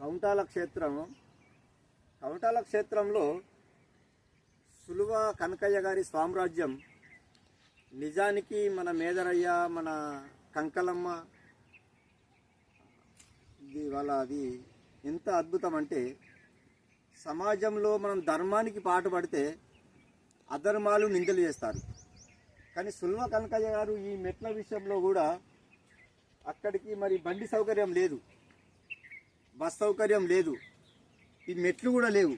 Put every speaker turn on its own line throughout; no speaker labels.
కౌంటాల క్షేత్రంలో సులువ కనకయ్య గారి సామ్రాజ్యం నిజానికి మన మేదరయ్య, మన కంకలమ్మ అది ఎంత అద్భుతం అంటే, సమాజంలో మనం ధర్మానికి పాటుపడితే అధర్మాలు నిందలు చేస్తారు. కానీ సులువ కనకయ్య గారు ఈ మెట్ల విషయంలో కూడా అక్కడికి మరి బండి సౌకర్యం లేదు, బస్ సౌకర్యం లేదు, ఈ మెట్లు కూడా లేవు.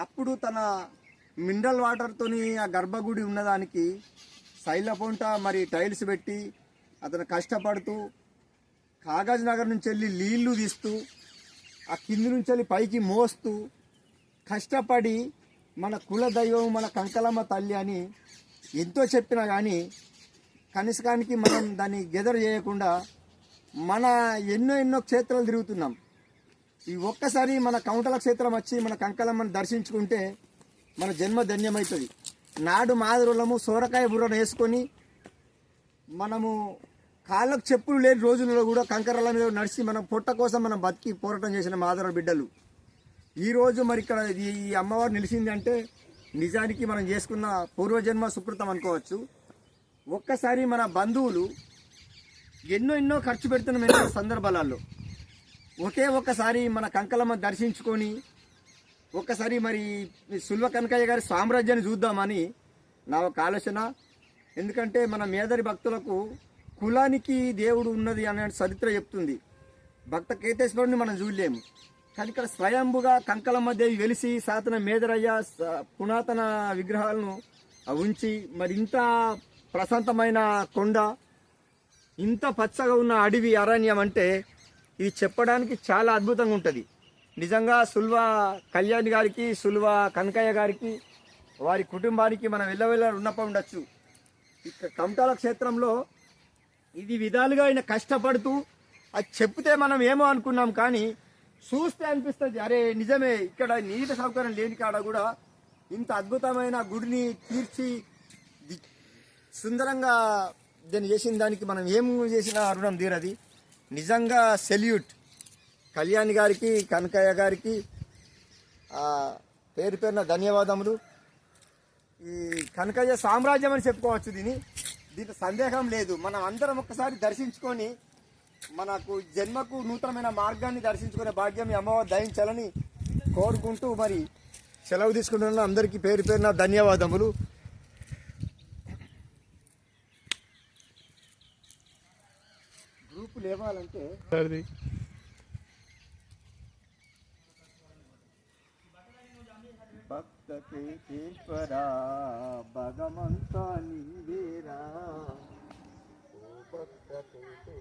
అప్పుడు తన మినరల్ వాటర్తోని ఆ గర్భగుడి ఉన్నదానికి శైలపొంట మరి టైల్స్ పెట్టి అతను కష్టపడుతూ కాగజ్ నగర్ నుంచి వెళ్ళి నీళ్లు తీస్తూ ఆ కింది నుంచి వెళ్ళి పైకి మోస్తూ కష్టపడి మన కుల దైవం మన కంకలమ్మ తల్లి అని ఎంతో చెప్పినా కానీ కనిష్కానికి మనం దాన్ని గెదర్ చేయకుండా మన ఎన్నో క్షేత్రాలు తిరుగుతున్నాం. ఈ ఒక్కసారి మన కౌంటల క్షేత్రం వచ్చి మన కంకలమ్మని దర్శించుకుంటే మన జన్మ ధన్యమవుతుంది. నాడు మాదిరులము సోరకాయ బుర్రను వేసుకొని మనము కాళ్ళకు చెప్పులు లేని రోజులలో కూడా కంకరల మీద నడిచి మనం పొట్ట కోసం మనం బతికి పోరాటం చేసిన మాదర బిడ్డలు ఈరోజు మరి ఇక్కడ ఈ అమ్మవారు నిలిచింది అంటే నిజానికి మనం చేసుకున్న పూర్వజన్మ సుకృతం అనుకోవచ్చు. ఒక్కసారి మన బంధువులు ఎన్నో ఖర్చు పెడుతున్న సందర్భాలలో ఒక్కసారి మన కంకలమ్మ దర్శించుకొని ఒక్కసారి మరి సులువ కనకయ్య గారి సామ్రాజ్యాన్ని చూద్దామని నా ఒక ఆలోచన. ఎందుకంటే మన మేదరి భక్తులకు కులానికి దేవుడు ఉన్నది అనే చరిత్ర చెప్తుంది. భక్త కేతేశ్వరుని మనం చూడలేము, కానీ ఇక్కడ స్వయంభుగా కంకలమ్మ దేవి వెలిసి సాతన మేదరయ్య పురాతన విగ్రహాలను ఉంచి మరి ఇంత ప్రశాంతమైన కొండ, ఇంత పచ్చగా ఉన్న అడవి అరణ్యం అంటే ఇది చెప్పడానికి చాలా అద్భుతంగా ఉంటుంది. నిజంగా సులువ కళ్యాణ్ గారికి, సులువ కనకయ్య గారికి, వారి కుటుంబానికి మనం వెళ్ళ రుణపడి ఉండొచ్చు. ఇక కౌంటాల క్షేత్రంలో ఇది విధాలుగా ఆయన కష్టపడుతూ అది చెప్తే మనం ఏమో అనుకున్నాం, కానీ చూస్తే అనిపిస్తుంది అరే నిజమే, ఇక్కడ నీటి సౌకర్యం లేని కాడ కూడా ఇంత అద్భుతమైన గుడిని తీర్చి సుందరంగా దీన్ని చేసిన దానికి మనం ఏం చేసిన రుణం తీరది. నిజంగా సెల్యూట్ కళ్యాణ్ గారికి, కనకయ్య గారికి పేరున ధన్యవాదములు. ఈ కనకయ్య సామ్రాజ్యం అని చెప్పుకోవచ్చు. దీంట్లో సందేహం లేదు. మనం అందరం ఒక్కసారి దర్శించుకొని మనకు జన్మకు నూతనమైన మార్గాన్ని దర్శించుకునే భాగ్యం అమ్మవారు దయించాలని కోరుకుంటూ మరి సెలవు తీసుకుంటున్న అందరికీ పేరున ధన్యవాదములు. గ్రూపు లేవాలంటే భక్త కేశ్వరా భగవంతా